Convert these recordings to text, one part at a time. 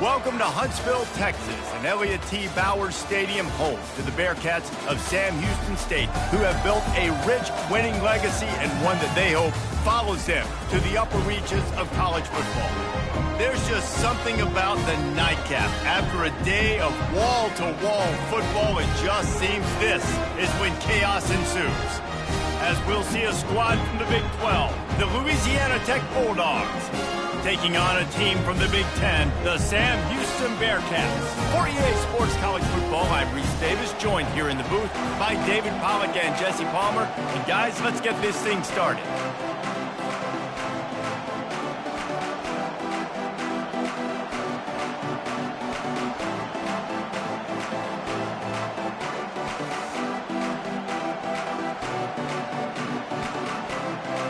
Welcome to Huntsville, Texas, and Elliott T. Bowers Stadium, home to the Bearcats of Sam Houston State, who have built a rich winning legacy and one that they hope follows them to the upper reaches of college football. There's just something about the nightcap. After a day of wall-to-wall football, it just seems this is when chaos ensues. As we'll see a squad from the Big 12, the Louisiana Tech Bulldogs, taking on a team from the Big 10, the Sam Houston Bearcats. For EA Sports College Football, I'm Reese Davis, joined here in the booth by David Pollack and Jesse Palmer. And guys, let's get this thing started.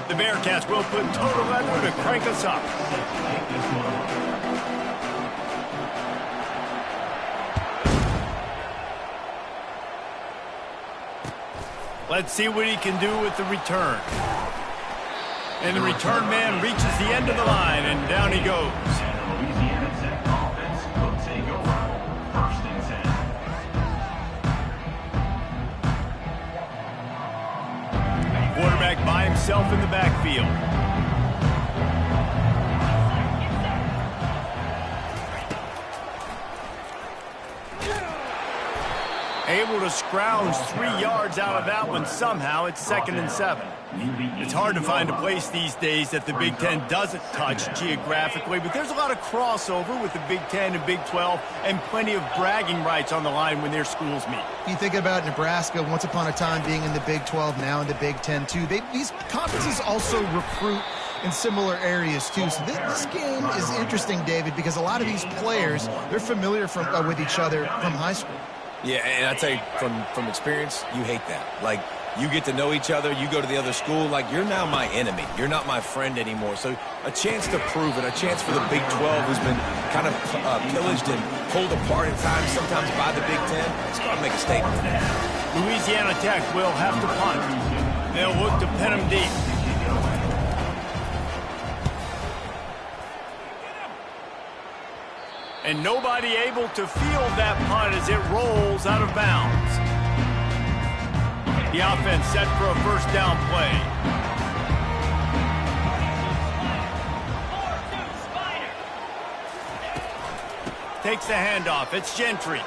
The Bearcats will put total effort to crank us up. Let's see what he can do with the return. And the return man reaches the end of the line, and down he goes. Louisiana Tech offense will take over. 1st and 10. Quarterback by himself in the backfield. Able to scrounge 3 yards out of that one somehow. It's 2nd and 7. It's hard to find a place these days that the Big Ten doesn't touch geographically, but there's a lot of crossover with the Big Ten and Big 12 and plenty of bragging rights on the line when their schools meet. You think about Nebraska once upon a time being in the Big 12, now in the Big 10 too. These conferences also recruit in similar areas too. So this game is interesting, David, because a lot of these players, they're familiar with each other from high school. Yeah, and I tell you, from experience, you hate that. Like, you get to know each other, you go to the other school, like, you're now my enemy. You're not my friend anymore. So a chance to prove it, a chance for the Big 12, who's been kind of pillaged and pulled apart at times, sometimes by the Big 10. It's got to make a statement. Louisiana Tech will have to punt. They'll look to pin him deep. And nobody able to field that punt as it rolls out of bounds. The offense set for a 1st down play. Takes the handoff. It's Gentry.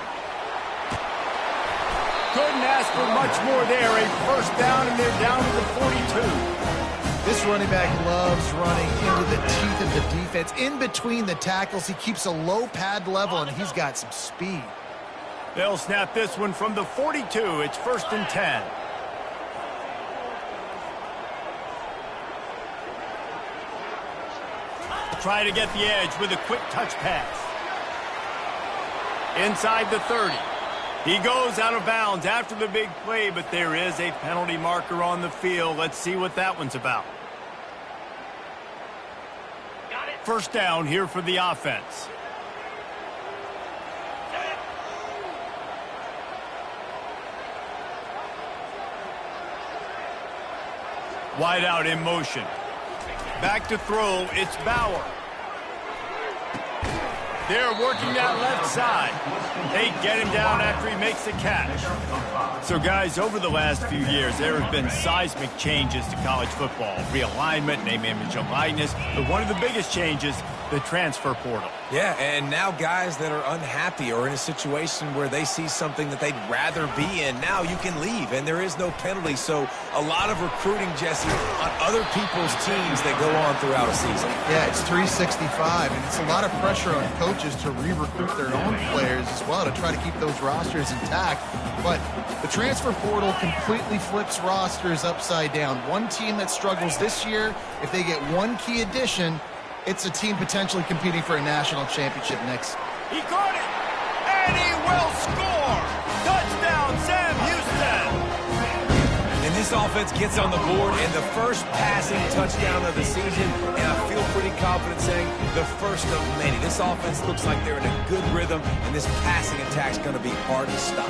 Couldn't ask for much more there. A 1st down, and they're down to the 42. This running back loves running into the teeth of the defense. In between the tackles, he keeps a low pad level, and he's got some speed. They'll snap this one from the 42. It's 1st and 10. Try to get the edge with a quick touch pass. Inside the 30. He goes out of bounds after the big play, but there is a penalty marker on the field. Let's see what that one's about. 1st down here for the offense. Wide out in motion. Back to throw, it's Bauer. They're working that left side. They get him down after he makes the catch. So, guys, over the last few years, there have been seismic changes to college football. Realignment, name, image, and likeness. But one of the biggest changes, the transfer portal. Yeah, and now guys that are unhappy or in a situation where they see something that they'd rather be in, now you can leave, and there is no penalty. So a lot of recruiting, Jesse, on other people's teams that go on throughout a season. Yeah, it's 365, and it's a lot of pressure on coaches to re-recruit their own players as well to try to keep those rosters intact. But the transfer portal completely flips rosters upside down. One team that struggles this year, if they get one key addition, it's a team potentially competing for a national championship next. He caught it, and he will score! Touchdown, Sam Houston! And this offense gets on the board in the first passing touchdown of the season, and I feel pretty confident saying the first of many. This offense looks like they're in a good rhythm, and this passing attack's going to be hard to stop.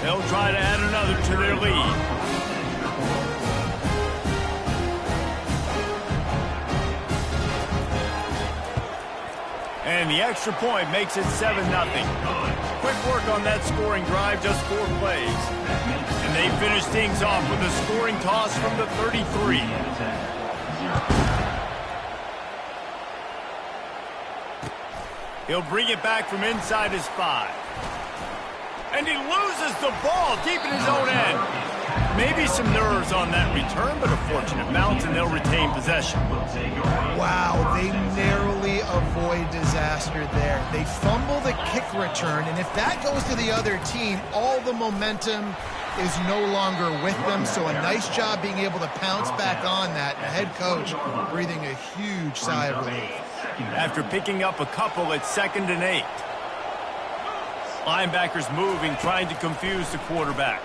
They'll try to add another to their lead. And the extra point makes it 7-0. Quick work on that scoring drive, just 4 plays. And they finish things off with a scoring toss from the 33. He'll bring it back from inside his 5. And he loses the ball deep in his own end. Maybe some nerves on that return, but a fortunate bounce, and they'll retain possession. Wow, they narrowly avoid disaster there. They fumble the kick return, and if that goes to the other team, all the momentum is no longer with them. So a nice job being able to pounce back on that. And the head coach breathing a huge sigh of relief. After picking up a couple at 2nd and 8. Linebackers moving, trying to confuse the quarterback.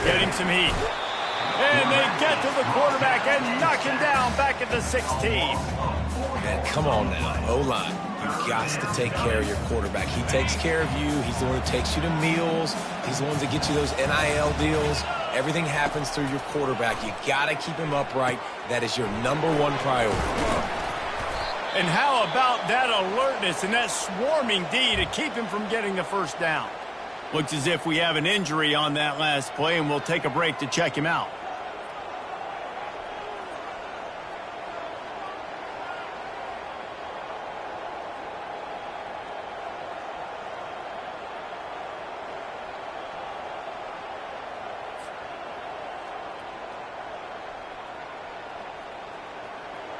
Getting some heat. And they get to the quarterback and knock him down back at the 16. Man, come on now, O-line. You've got to take care of your quarterback. He takes care of you. He's the one who takes you to meals. He's the one that gets you those NIL deals. Everything happens through your quarterback. You got to keep him upright. That is your #1 priority. And how about that alertness and that swarming D to keep him from getting the first down? Looks as if we have an injury on that last play, and we'll take a break to check him out.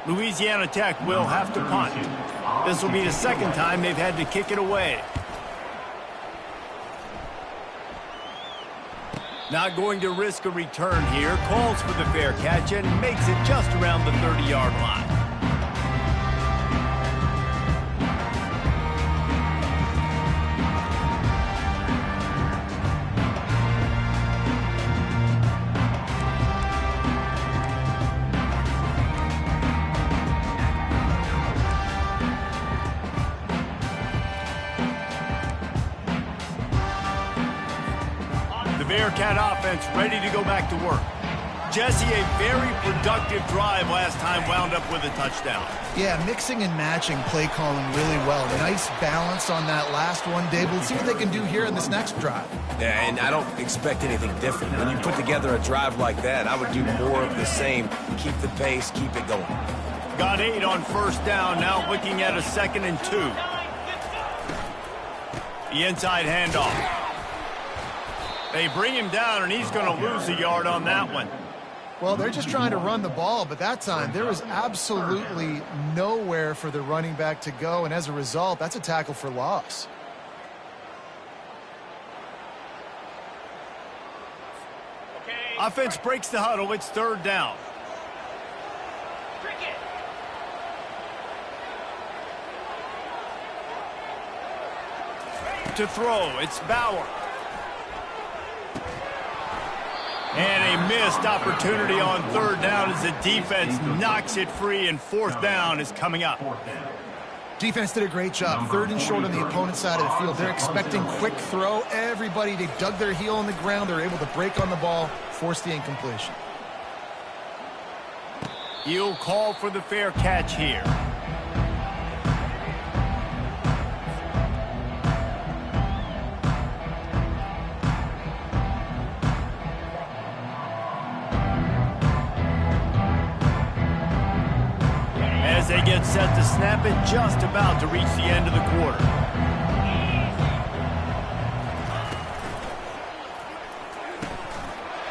Louisiana Tech will have to punt. This will be the 2nd time they've had to kick it away. Not going to risk a return here. Calls for the fair catch and makes it just around the 30-yard line. Bearcat offense ready to go back to work. Jesse, a very productive drive last time wound up with a touchdown. Yeah, mixing and matching play calling really well. Nice balance on that last one, Dave. We'll see what they can do here in this next drive. Yeah, and I don't expect anything different. When you put together a drive like that, I would do more of the same. Keep the pace, keep it going. Got 8 on 1st down, now looking at a 2nd and 2. The inside handoff. They bring him down, and he's going to lose a yard on that one. Well, they're just trying to run the ball, but that time there was absolutely nowhere for the running back to go, and as a result, that's a tackle for loss. Offense breaks the huddle. It's 3rd down. To throw, it's Bauer. And a missed opportunity on 3rd down as the defense knocks it free, and 4th down is coming up. Defense did a great job. 3rd and short on the opponent's side of the field. They're expecting quick throw. Everybody, they dug their heel on the ground. They're able to break on the ball, force the incompletion. He'll call for the fair catch here. As they get set to snap it, just about to reach the end of the quarter.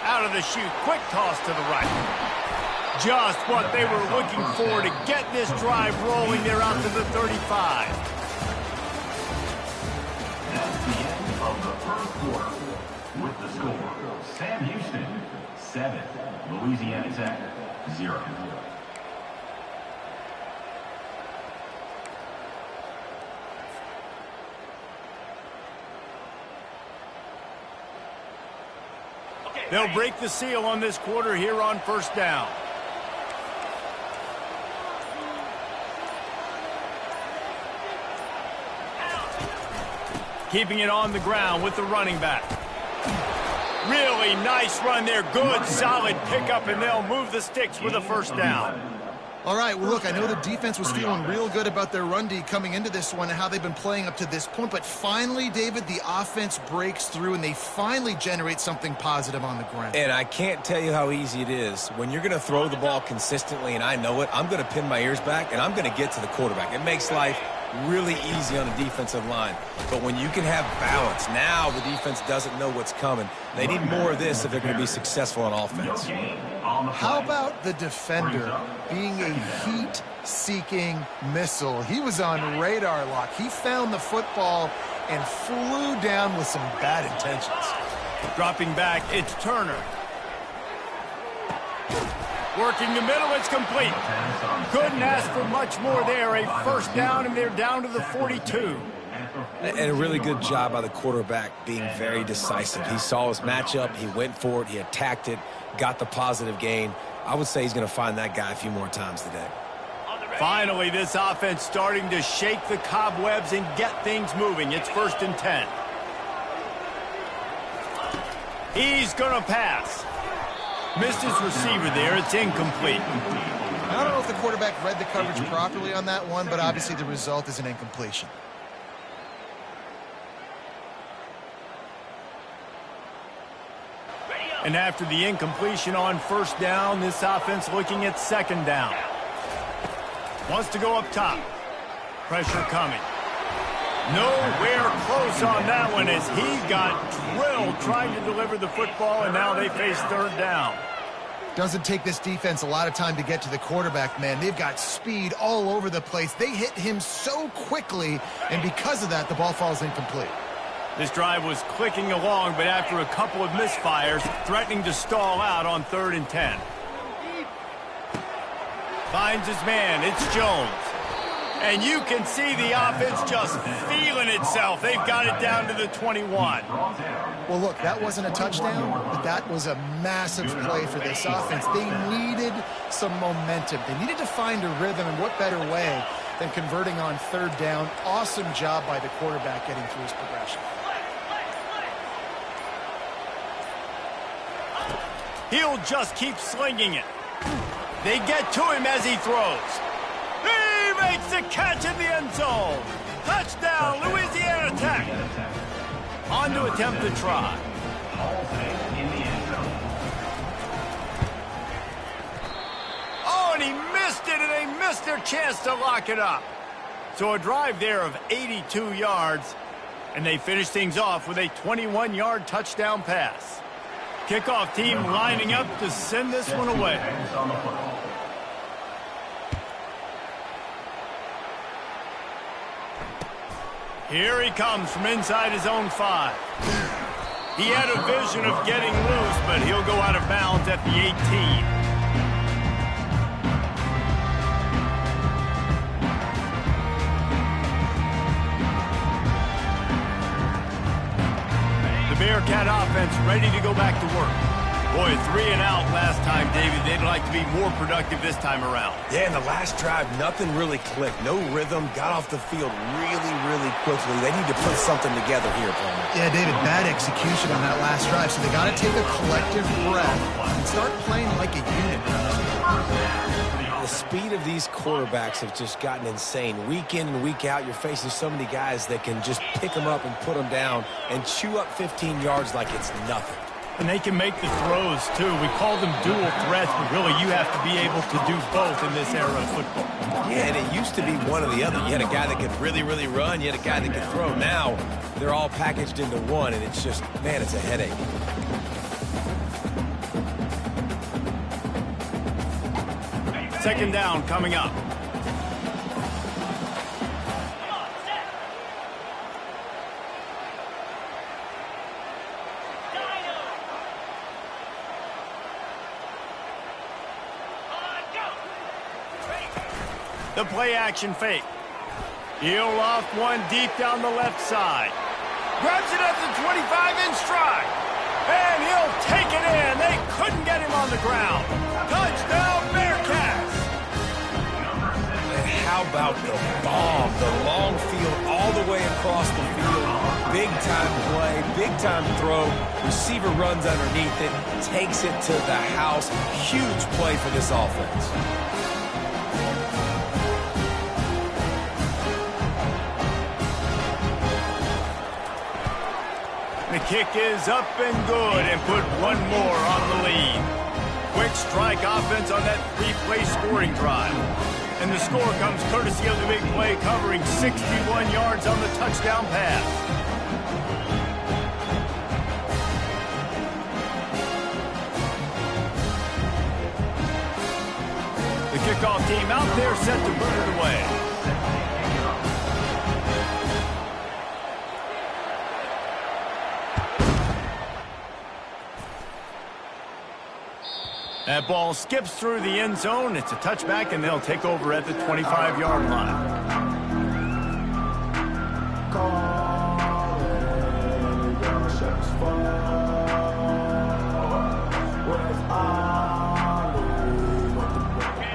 Out of the chute, quick toss to the right. Just what they were looking for to get this drive rolling. They're out to the 35. That's the end of the first quarter. With the score, Sam Houston, 7, Louisiana Tech, 0. They'll break the seal on this quarter here on first down. Keeping it on the ground with the running back. Really nice run there. Good, solid pickup, and they'll move the sticks with a first down. All right, well, look, I know the defense was feeling real good about their run D coming into this one and how they've been playing up to this point, but finally, David, the offense breaks through and they finally generate something positive on the ground. And I can't tell you how easy it is. When you're going to throw the ball consistently, and I know it, I'm going to pin my ears back, and I'm going to get to the quarterback. It makes life really easy on the defensive line. But when you can have balance, now the defense doesn't know what's coming. They need more of this if they're going to be successful on offense. How about the defender being a heat-seeking missile? He was on radar lock. He found the football and flew down with some bad intentions. Dropping back, it's Turner. Working the middle, it's complete. Couldn't ask for much more there. A first down, and they're down to the 42. And a really good job by the quarterback being very decisive. He saw his matchup, he went for it, he attacked it, got the positive gain. I would say he's going to find that guy a few more times today. Finally, this offense starting to shake the cobwebs and get things moving. It's 1st and 10. He's going to pass. Missed his receiver there. It's incomplete. I don't know if the quarterback read the coverage properly on that one, but obviously the result is an incompletion. And after the incompletion on first down, this offense looking at 2nd down. Wants to go up top. Pressure coming. Nowhere close on that one as he got drilled trying to deliver the football, and now they face 3rd down. Doesn't take this defense a lot of time to get to the quarterback, man. They've got speed all over the place. They hit him so quickly, and because of that, the ball falls incomplete. This drive was clicking along, but after a couple of misfires, threatening to stall out on 3rd and 10. Finds his man. It's Jones. And you can see the offense just feeling itself. They've got it down to the 21. Well, look, that wasn't a touchdown, but that was a massive play for this offense. They needed some momentum. They needed to find a rhythm, and what better way than converting on 3rd down. Awesome job by the quarterback getting through his progression. He'll just keep slinging it. They get to him as he throws. He makes the catch in the end zone. Touchdown, Louisiana Tech. On to attempt the try. Oh, and he missed it, and they missed their chance to lock it up. So a drive there of 82 yards, and they finish things off with a 21-yard touchdown pass. Kickoff team lining up to send this one away. Here he comes from inside his own 5. He had a vision of getting loose, but he'll go out of bounds at the 18. Bearcat offense ready to go back to work. Boy, 3 and out last time, David. They'd like to be more productive this time around. Yeah, in the last drive, nothing really clicked. No rhythm, got off the field really, really quickly. They need to put something together here, Palmer. Yeah, David, bad execution on that last drive, so they got to take a collective breath and start playing like a unit. speed of these quarterbacks have just gotten insane. Week in and week out, you're facing so many guys that can just pick them up and put them down and chew up 15 yards like it's nothing. And they can make the throws, too. We call them dual threats, but really you have to be able to do both in this era of football. Yeah, and it used to be one or the other. You had a guy that could really, really run. You had a guy that could throw. Now they're all packaged into one, and it's just, man, it's a headache. Second down coming up. The play action fake. He'll off one deep down the left side. Grabs it at the 25 in stride. And he'll take it in. They couldn't get him on the ground. Touchdown Bearcats. And how about the bomb? The long field all the way across the field. Big time play, big time throw. Receiver runs underneath it, takes it to the house. Huge play for this offense. The kick is up and good and put one more on the lead. Quick strike offense on that three-play scoring drive. And the score comes courtesy of the big play covering 61 yards on the touchdown pass. The kickoff team out there set to boot it away. That ball skips through the end zone. It's a touchback, and they'll take over at the 25-yard line.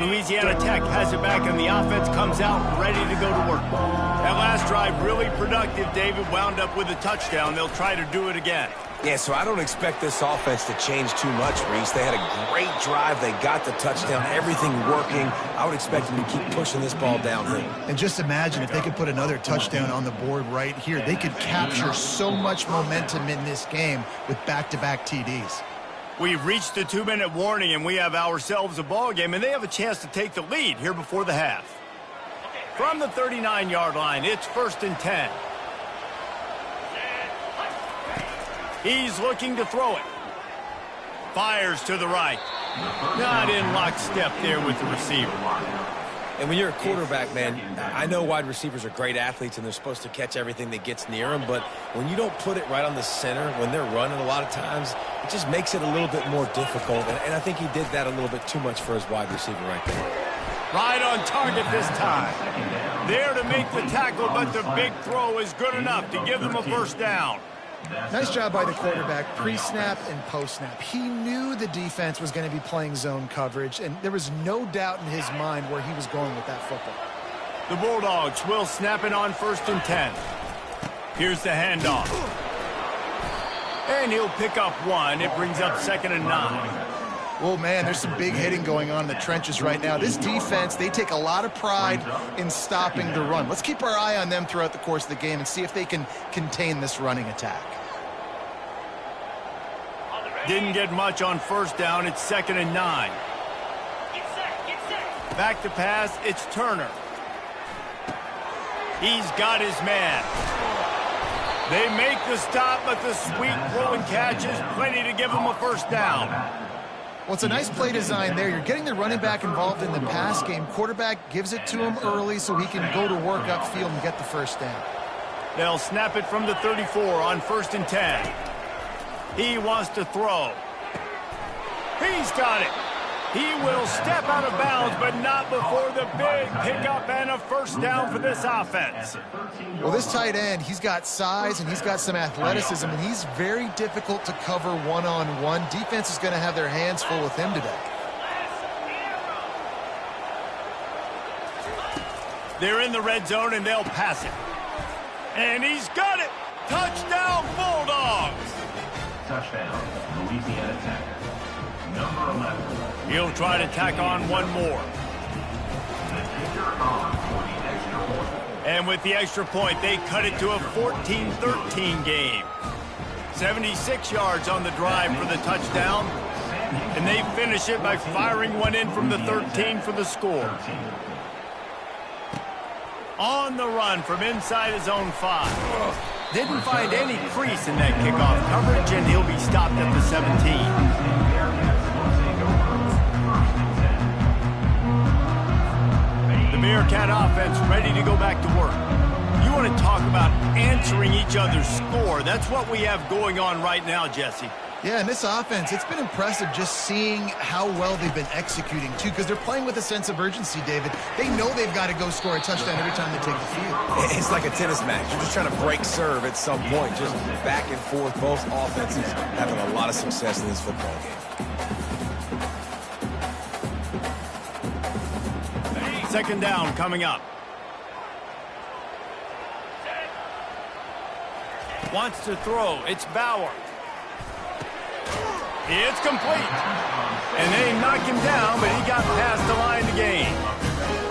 Louisiana Tech has it back, and the offense comes out ready to go to work. That last drive really productive. David wound up with a touchdown. They'll try to do it again. Yeah, so I don't expect this offense to change too much, Reese. They had a great drive. They got the touchdown, everything working. I would expect them to keep pushing this ball downhill. And just imagine if they could put another touchdown on the board right here. They could capture so much momentum in this game with back-to-back TDs. We've reached the 2-minute warning, and we have ourselves a ball game, and they have a chance to take the lead here before the half. From the 39-yard line, it's 1st and 10. He's looking to throw it. Fires to the right. Not in lockstep there with the receiver. And when you're a quarterback, man, I know wide receivers are great athletes and they're supposed to catch everything that gets near them, but when you don't put it right on the center, when they're running a lot of times, it just makes it a little bit more difficult. And I think he did that a little bit too much for his wide receiver right there. Right on target this time. There to make the tackle, but the big throw is good enough to give them a first down. Nice job by the quarterback, pre-snap and post-snap. He knew the defense was going to be playing zone coverage, and there was no doubt in his mind where he was going with that football. The Bulldogs will snap it on 1st and 10. Here's the handoff. And he'll pick up one. It brings up 2nd and 9. Well, man, there's some big hitting going on in the trenches right now. This defense, they take a lot of pride in stopping the run. Let's keep our eye on them throughout the course of the game and see if they can contain this running attack. Didn't get much on 1st down. It's 2nd and 9. Back to pass. It's Turner. He's got his man. They make the stop, but the sweet throw and catch is plenty to give him a first down. Well, it's a nice play design there. You're getting the running back involved in the pass game. Quarterback gives it to him early so he can go to work upfield and get the first down. They'll snap it from the 34 on 1st and 10. He wants to throw. He's got it. He will step out of bounds, but not before the big pickup and a first down for this offense. Well, this tight end, he's got size and he's got some athleticism, and he's very difficult to cover one-on-one. Defense is going to have their hands full with him today. They're in the red zone, and they'll pass it. And he's got it. Touchdown, Bulldogs. Touchdown, Louisiana Tech. Number 11. He'll try to tack on one more. And with the extra point, they cut it to a 14-13 game. 76 yards on the drive for the touchdown. And they finish it by firing one in from the 13 for the score. On the run from inside his own 5. Didn't find any crease in that kickoff coverage, and he'll be stopped at the 17. The Bearcat offense ready to go back to work. You want to talk about answering each other's score. That's what we have going on right now, Jesse. Yeah, and this offense, it's been impressive just seeing how well they've been executing, too, because they're playing with a sense of urgency, David. They know they've got to go score a touchdown every time they take the field. It's like a tennis match. You're just trying to break serve at some point, just back and forth. Both offenses having a lot of success in this football game. Second down coming up. Wants to throw. It's Bauer. It's complete. And they knock him down, but he got past the line to gain.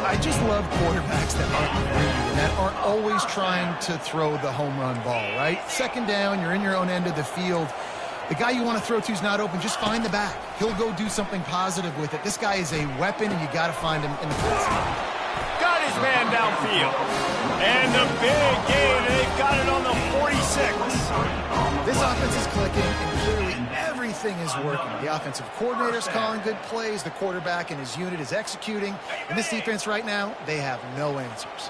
I just love quarterbacks that aren't greedy, that aren't always trying to throw the home run ball, right? Second down, you're in your own end of the field. The guy you want to throw to is not open. Just find the back. He'll go do something positive with it. This guy is a weapon, and you got to find him in the pass. Got his man downfield. And the big gain, they've got it on the 46. This offense is clicking, and clearly everything is working. The offensive coordinator's calling good plays. The quarterback and his unit is executing. And this defense right now, they have no answers.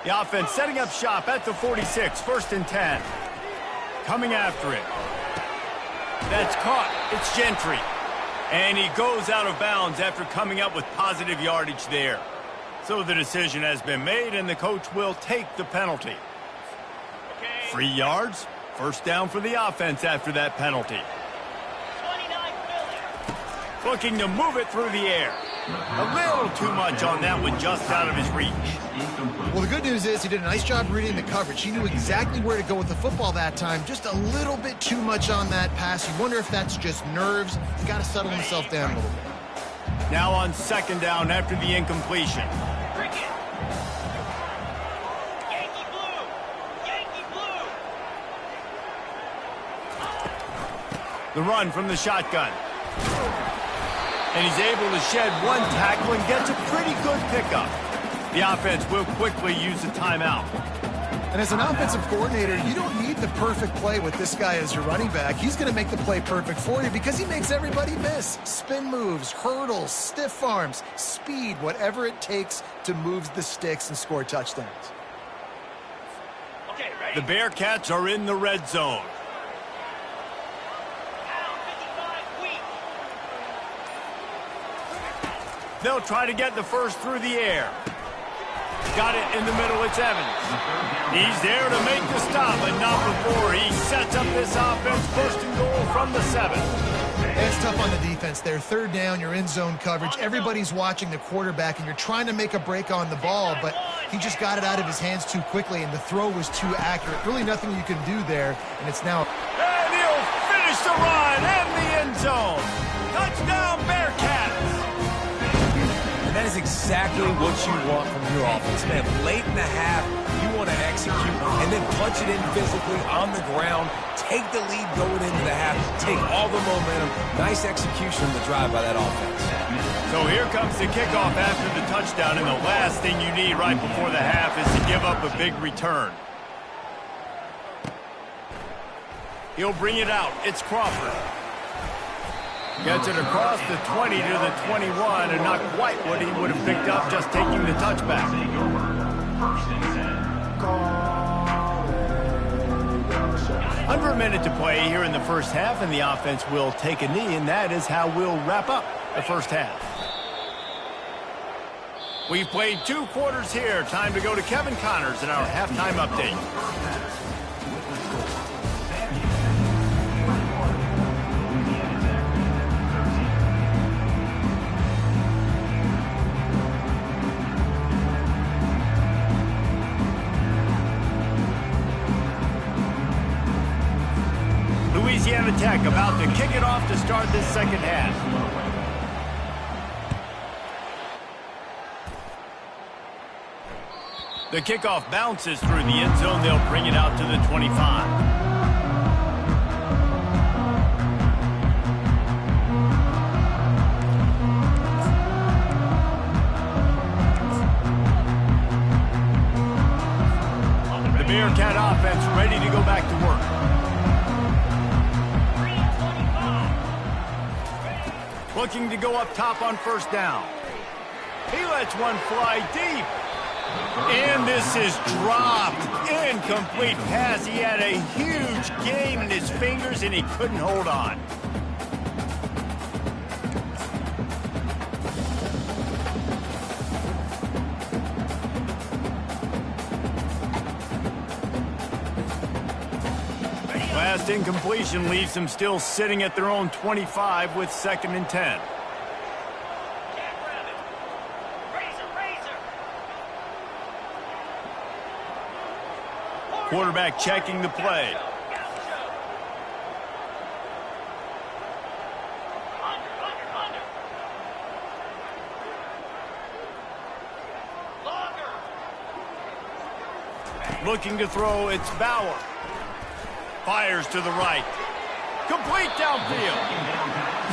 The offense setting up shop at the 46, 1st and 10. Coming after it. That's caught. It's Gentry. And he goes out of bounds after coming up with positive yardage there. So the decision has been made, and the coach will take the penalty. 3 yards. First down for the offense after that penalty. Looking to move it through the air. A little too much on that one, just out of his reach. Well, the good news is he did a nice job reading the coverage. He knew exactly where to go with the football that time. Just a little bit too much on that pass. You wonder if that's just nerves. He's got to settle himself down a little bit. Now on second down after the incompletion. The run from the shotgun. And he's able to shed one tackle and gets a pretty good pickup. The offense will quickly use a timeout. And as an offensive coordinator, you don't need the perfect play with this guy as your running back. He's going to make the play perfect for you because he makes everybody miss. Spin moves, hurdles, stiff arms, speed, whatever it takes to move the sticks and score touchdowns. The Bearcats are in the red zone. They'll try to get the first through the air. Got it in the middle, it's Evans. He's there to make the stop, but not before he sets up this offense. 1st and goal from the 7. It's tough on the defense there. Third down, you're in zone coverage. Everybody's watching the quarterback, and you're trying to make a break on the ball, but he just got it out of his hands too quickly, and the throw was too accurate. Really nothing you can do there, and it's now... And he'll finish the run in the end zone. Touchdown, Bearcats! That is exactly what you want from your offense, man. Late in the half, you want to execute and then punch it in physically on the ground, take the lead going into the half, take all the momentum. Nice execution on the drive by that offense. So here comes the kickoff after the touchdown, and the last thing you need right before the half is to give up a big return. He'll bring it out. It's Crawford. Gets it across the 20 to the 21, and not quite what he would have picked up just taking the touchback. Under a minute to play here in the first half, and the offense will take a knee, and that is how we'll wrap up the first half. We've played 2 quarters here. Time to go to Kevin Connors in our halftime update. Louisiana Tech about to kick it off to start this second half. The kickoff bounces through the end zone. They'll bring it out to the 25. Bearcat offense ready to go back to work. Looking to go up top on first down. He lets one fly deep. And this is dropped. Incomplete pass. He had a huge gain in his fingers and he couldn't hold on. Last incompletion leaves them still sitting at their own 25 with 2nd and 10. Quarterback checking the play. Looking to throw, it's Bauer. Fires to the right. Complete downfield.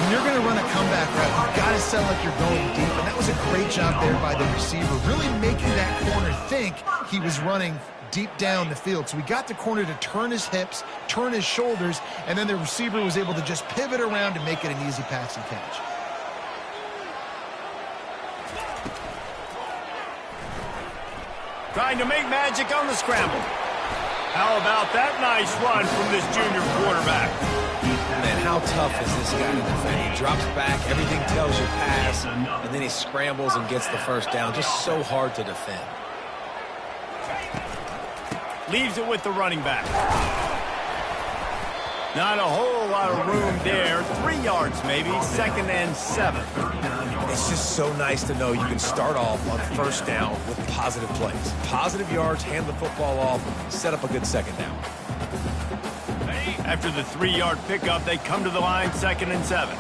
When you're going to run a comeback route, you've got to sound like you're going deep, and that was a great job there by the receiver, really making that corner think he was running deep down the field. So we got the corner to turn his hips, turn his shoulders, and then the receiver was able to just pivot around and make it an easy pass and catch. Trying to make magic on the scramble. How about that nice run from this junior quarterback? Man, how tough is this guy to defend? He drops back, everything tells you pass, and then he scrambles and gets the first down. Just so hard to defend. Leaves it with the running back. Not a whole lot of room there. 3 yards maybe, 2nd and 7. It's just so nice to know you can start off on first down with positive plays. Positive yards, hand the football off, set up a good 2nd down. After the 3-yard pickup, they come to the line, 2nd and 7.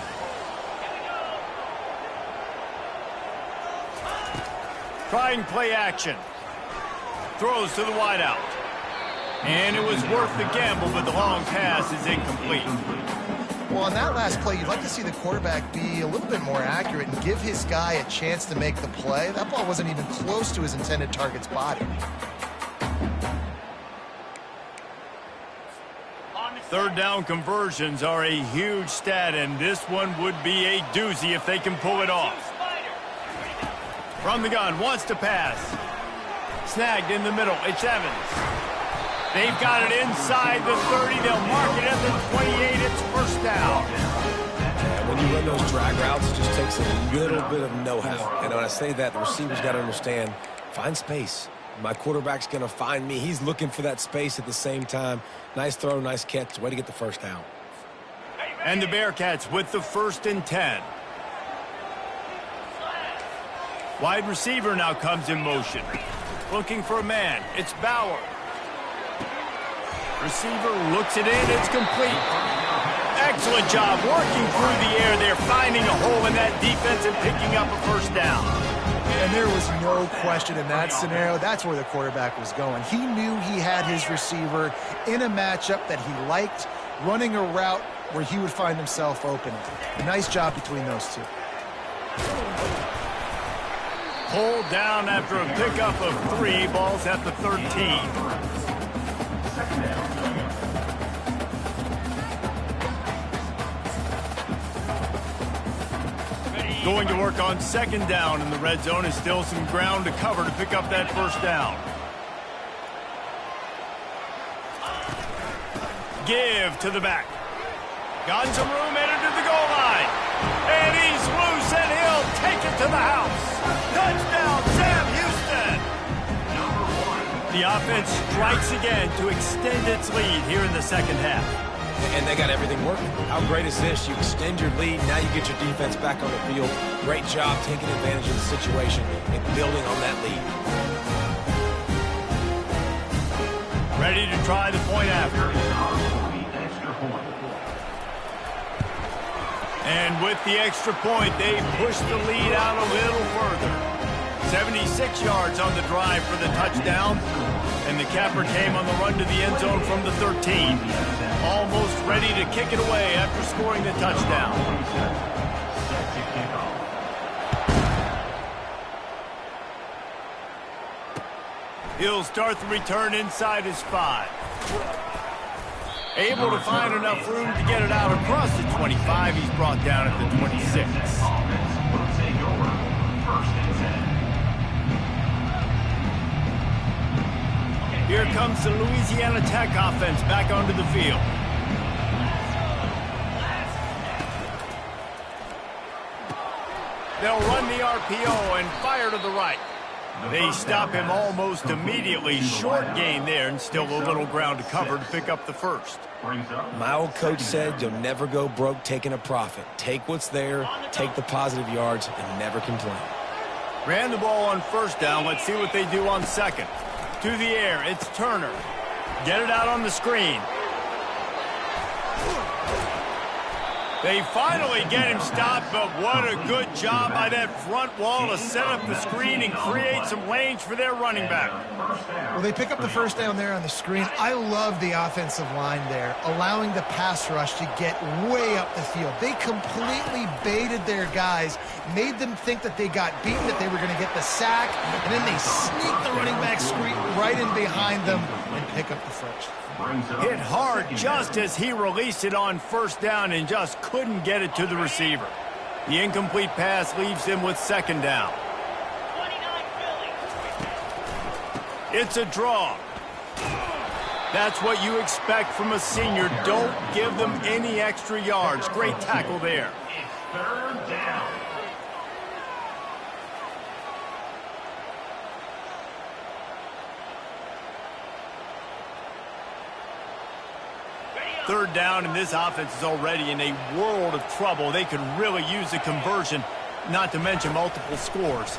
Trying play action. Throws to the wideout. And it was worth the gamble, but the long pass is incomplete. Well, on that last play, you'd like to see the quarterback be a little bit more accurate and give his guy a chance to make the play. That ball wasn't even close to his intended target's body. 3rd down conversions are a huge stat, and this one would be a doozy if they can pull it off. From the gun, wants to pass. Snagged in the middle, it's Evans. They've got it inside the 30. They'll mark it at the 28. It's first down. Yeah, when you run those drag routes, it just takes a little bit of know-how. And when I say that, the receiver's got to understand, find space. My quarterback's going to find me. He's looking for that space at the same time. Nice throw, nice catch. Way to get the first down. And the Bearcats with the 1st and 10. Wide receiver now comes in motion. Looking for a man. It's Bauer. Receiver looks it in. It's complete. Excellent job working through the air. They're finding a hole in that defense and picking up a first down. And there was no question in that scenario. That's where the quarterback was going. He knew he had his receiver in a matchup that he liked, running a route where he would find himself open. Nice job between those two. Pulled down after a pickup of 3. Ball's at the 13. Going to work on 2nd down in the red zone. Is still some ground to cover to pick up that first down. Give to the back. Got some room, headed to the goal line. And he's loose, and he'll take it to the house. Touchdown, Sam Houston. The offense strikes again to extend its lead here in the 2nd half. And they got everything working. How great is this? You extend your lead. Now you get your defense back on the field. Great job taking advantage of the situation and building on that lead. Ready to try the point after. And with the extra point, they push the lead out a little further. 76 yards on the drive for the touchdown. And the capper came on the run to the end zone from the 13. Almost ready to kick it away after scoring the touchdown. He'll start the return inside his 5. Able to find enough room to get it out across the 25. He's brought down at the 26. Here comes the Louisiana Tech offense back onto the field. They'll run the RPO and fire to the right. They stop him almost immediately. Short gain there, and still a little ground to cover to pick up the first. My old coach said you'll never go broke taking a profit. Take what's there, take the positive yards, and never complain. Ran the ball on first down. Let's see what they do on second. To the air, it's Turner. Get it out on the screen. They finally get him stopped, but what a good job by that front wall to set up the screen and create some lanes for their running back. Well, they pick up the first down there on the screen. I love the offensive line there, allowing the pass rush to get way up the field. They completely baited their guys, made them think that they got beaten, that they were going to get the sack, and then they sneak the running back screen right in behind them and pick up the first. Hit hard just as he released it on first down and just couldn't get it to the receiver. The incomplete pass leaves him with second down. It's a draw. That's what you expect from a senior. Don't give them any extra yards. Great tackle there. Third down. Third down, and this offense is already in a world of trouble. They could really use a conversion, not to mention multiple scores.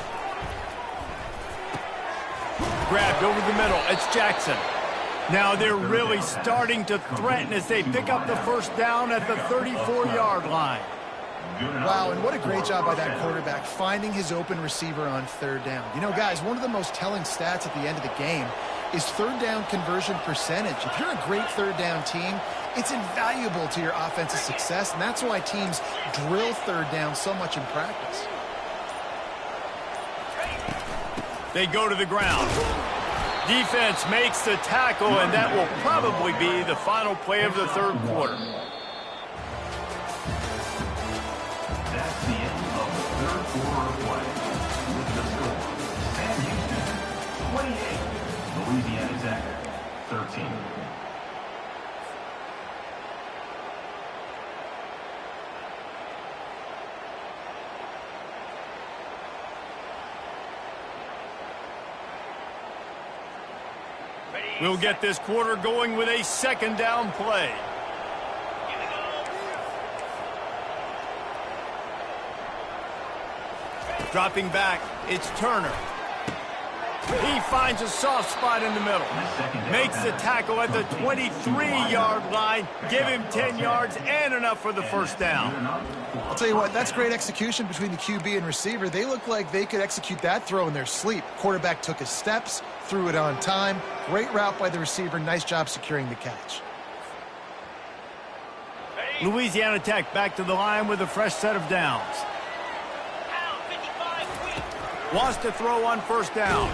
Grabbed over the middle. It's Jackson. Now they're really starting to threaten as they pick up the first down at the 34-yard line. Wow, and what a great job by that quarterback, finding his open receiver on third down. You know, guys, one of the most telling stats at the end of the game is third down conversion percentage. If you're a great third down team, it's invaluable to your offensive success, and that's why teams drill third down so much in practice. They go to the ground. Defense makes the tackle, and that will probably be the final play of the third quarter. That's the end of the third quarter of play. With the score, Sam Houston, 28. Louisiana Tech, 13. We'll get this quarter going with a second down play. Dropping back, it's Turner. He finds a soft spot in the middle. Makes the tackle at the 23-yard line. Give him 10 yards and enough for the first down. I'll tell you what, that's great execution between the QB and receiver. They look like they could execute that throw in their sleep. Quarterback took his steps, threw it on time. Great route by the receiver. Nice job securing the catch. Louisiana Tech back to the line with a fresh set of downs. Wants to throw on first down.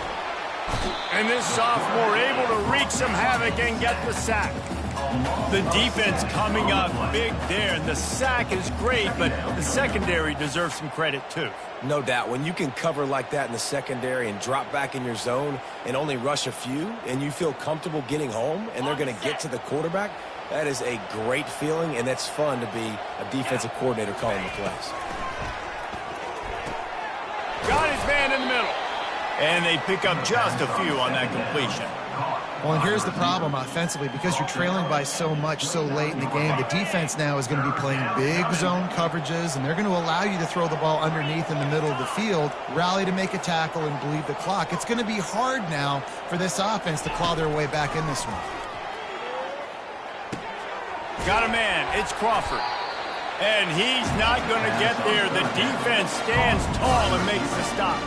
And this sophomore able to wreak some havoc and get the sack. The defense coming up big there. And the sack is great, but the secondary deserves some credit too. No doubt. When you can cover like that in the secondary and drop back in your zone and only rush a few, and you feel comfortable getting home, and they're going to get to the quarterback, that is a great feeling, and it's fun to be a defensive coordinator calling the plays. Got his man in the middle. And they pick up just a few on that completion. Well, and here's the problem offensively. Because you're trailing by so much so late in the game, the defense now is going to be playing big zone coverages, and they're going to allow you to throw the ball underneath in the middle of the field, rally to make a tackle, and bleed the clock. It's going to be hard now for this offense to claw their way back in this one. Got a man. It's Crawford. And he's not going to get there. The defense stands tall and makes the stop.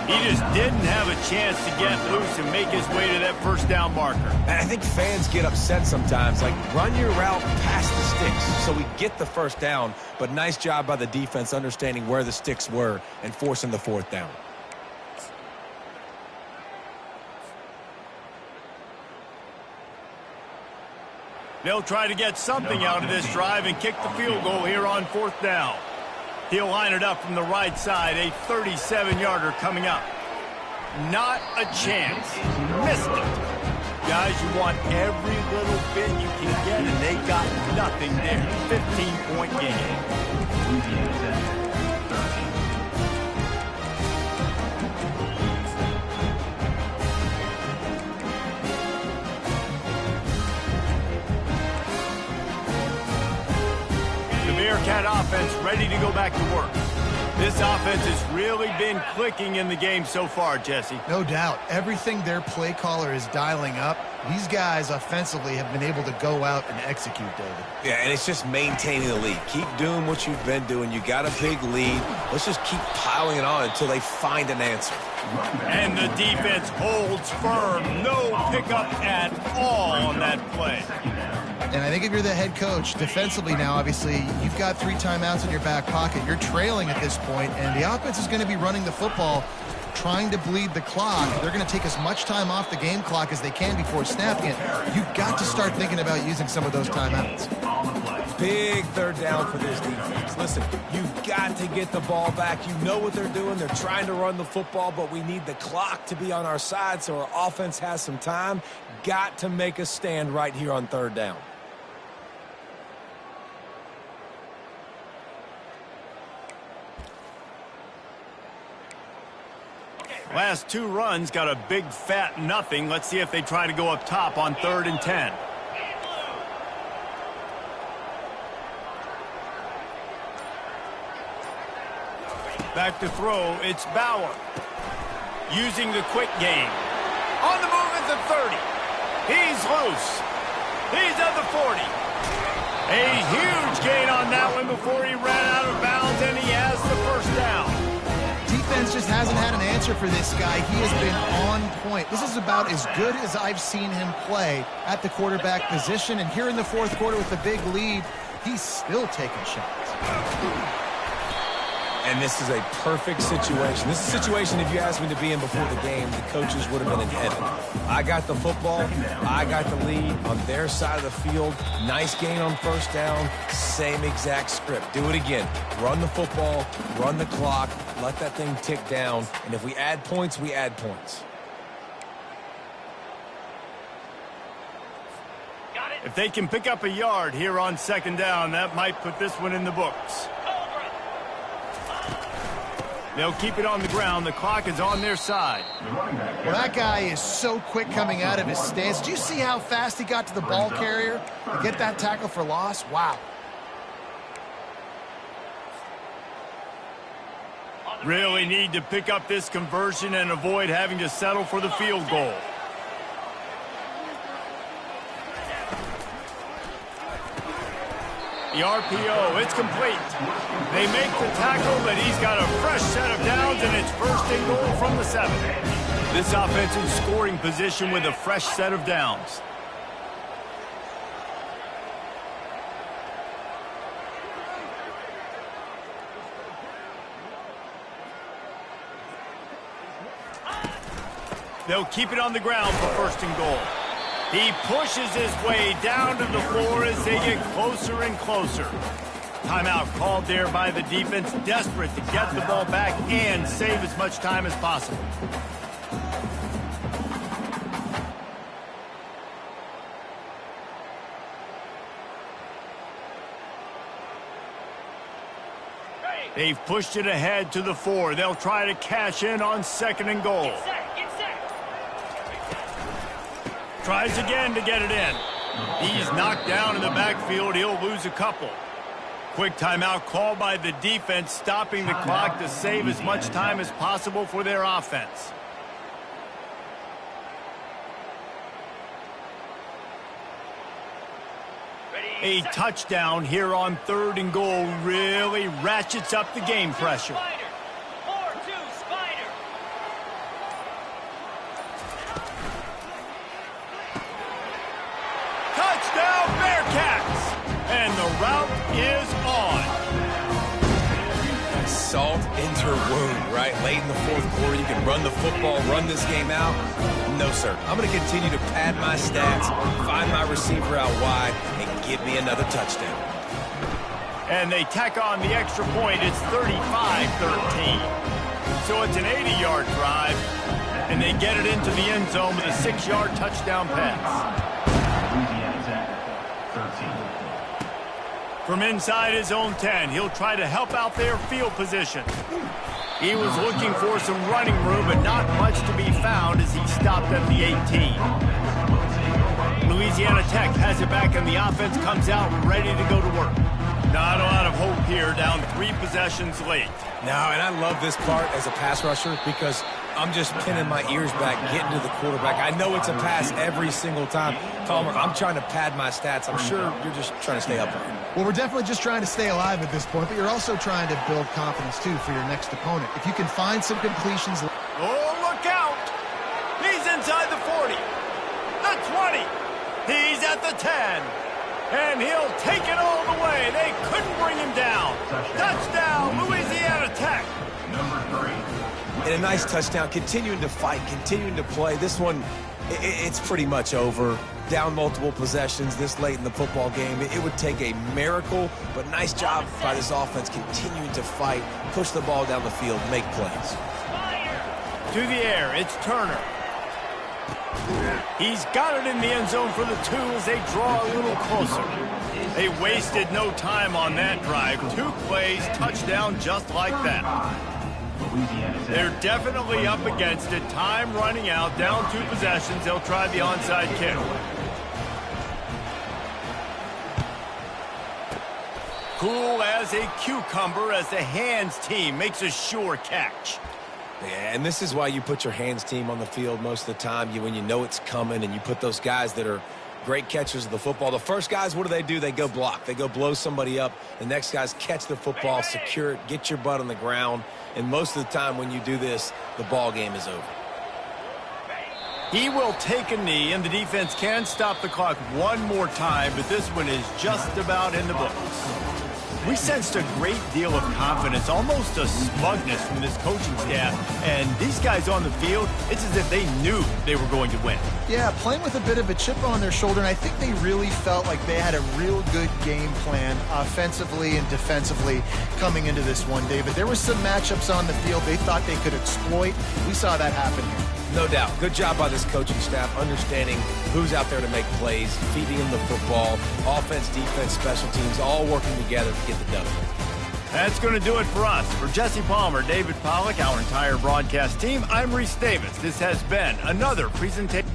He just didn't have a chance to get loose and make his way to that first down marker. And I think fans get upset sometimes. Like, run your route past the sticks so we get the first down. But nice job by the defense understanding where the sticks were and forcing the fourth down. They'll try to get something out of this drive and kick the field goal here on fourth down. He'll line it up from the right side, a 37-yarder coming up. Not a chance. Missed it. Guys, you want every little bit you can get, and they got nothing there. 15-point game. Bearcat offense ready to go back to work. This offense has really been clicking in the game so far, Jesse. No doubt. Everything their play caller is dialing up, these guys offensively have been able to go out and execute, David. Yeah, and it's just maintaining the lead. Keep doing what you've been doing. You got a big lead. Let's just keep piling it on until they find an answer. And the defense holds firm. No pickup at all on that play. And I think if you're the head coach, defensively now, obviously, you've got 3 timeouts in your back pocket. You're trailing at this point, and the offense is going to be running the football, trying to bleed the clock. They're going to take as much time off the game clock as they can before snapping it. You've got to start thinking about using some of those timeouts. Big third down for this defense. Listen, you've got to get the ball back. You know what they're doing. They're trying to run the football, but we need the clock to be on our side so our offense has some time. Got to make a stand right here on third down. Last 2 runs got a big fat nothing. Let's see if they try to go up top on 3rd and 10. Back to throw, it's Bauer. Using the quick game. On the move at the 30. He's loose. He's at the 40. A huge gain on that one before he ran out of bounds, and he has the first down. Defense just hasn't had an answer for this guy. He has been on point. This is about as good as I've seen him play at the quarterback position. And here in the fourth quarter with the big lead, he's still taking shots. And this is a perfect situation. This is a situation, if you asked me to be in before the game, the coaches would have been in heaven. I got the football. I got the lead on their side of the field. Nice gain on first down. Same exact script. Do it again. Run the football. Run the clock. Let that thing tick down. And if we add points, we add points. If they can pick up a yard here on 2nd down, that might put this one in the books. They'll keep it on the ground. The clock is on their side. Well, that guy is so quick coming out of his stance. Did you see how fast he got to the ball carrier to get that tackle for loss? Wow. Really need to pick up this conversion and avoid having to settle for the field goal. The RPO, it's complete. They make the tackle, but he's got a fresh set of downs, and it's 1st and goal from the 7. This offense in scoring position with a fresh set of downs. They'll keep it on the ground for 1st and goal. He pushes his way down to the floor as they get closer and closer. Timeout called there by the defense, desperate to get the ball back and save as much time as possible. They've pushed it ahead to the 4. They'll try to cash in on 2nd and goal. Tries again to get it in. He's knocked down in the backfield. He'll lose a couple. Quick timeout called by the defense, stopping the clock to save as much time as possible for their offense. A touchdown here on 3rd and goal really ratchets up the game pressure. now Bearcats. And the route is on. Salt into her wound, right? Late in the fourth quarter, you can run the football, run this game out. No, sir. I'm going to continue to pad my stats, find my receiver out wide, and give me another touchdown. And they tack on the extra point. It's 35-13. So it's an 80-yard drive, and they get it into the end zone with a 6-yard touchdown pass. From inside his own 10, he'll try to help out their field position. He was looking for some running room, but not much to be found as he stopped at the 18. Louisiana Tech has it back, and the offense comes out ready to go to work. Not a lot of hope here, down 3 possessions late. No, and I love this part as a pass rusher because I'm just pinning my ears back, getting to the quarterback. I know it's a pass every single time. Palmer, I'm trying to pad my stats. I'm sure you're just trying to stay up there. Well, we're definitely just trying to stay alive at this point, but you're also trying to build confidence, too, for your next opponent. If you can find some completions... Oh, look out! He's inside the 40, the 20, he's at the 10, and he'll take it all the way. They couldn't bring him down. Touchdown, Louisiana Tech. Number 3. And a nice touchdown, continuing to fight, continuing to play. This one, it's pretty much over. Down multiple possessions this late in the football game. It would take a miracle, but nice job by this offense continuing to fight, push the ball down the field, make plays. To the air, it's Turner. He's got it in the end zone for the 2 as they draw a little closer. They wasted no time on that drive. 2 plays, touchdown just like that. They're definitely up against it. Time running out, down 2 possessions. They'll try the onside kick. Cool as a cucumber as the hands team makes a sure catch. Yeah, and this is why you put your hands team on the field most of the time. When you know it's coming, and you put those guys that are great catchers of the football. The first guys, what do? They go block. They go blow somebody up. The next guys catch the football, secure it, get your butt on the ground. And most of the time when you do this, the ball game is over. He will take a knee, and the defense can stop the clock one more time, but this one is just about in the books. We sensed a great deal of confidence, almost a smugness from this coaching staff. And these guys on the field, it's as if they knew they were going to win. Yeah, playing with a bit of a chip on their shoulder, and I think they really felt like they had a real good game plan offensively and defensively coming into this one, David. There were some matchups on the field they thought they could exploit. We saw that happen here. No doubt. Good job by this coaching staff, understanding who's out there to make plays, feeding them the football, offense, defense, special teams, all working together to get the done. That's going to do it for us. For Jesse Palmer, David Pollack, our entire broadcast team, I'm Reese Davis. This has been another presentation.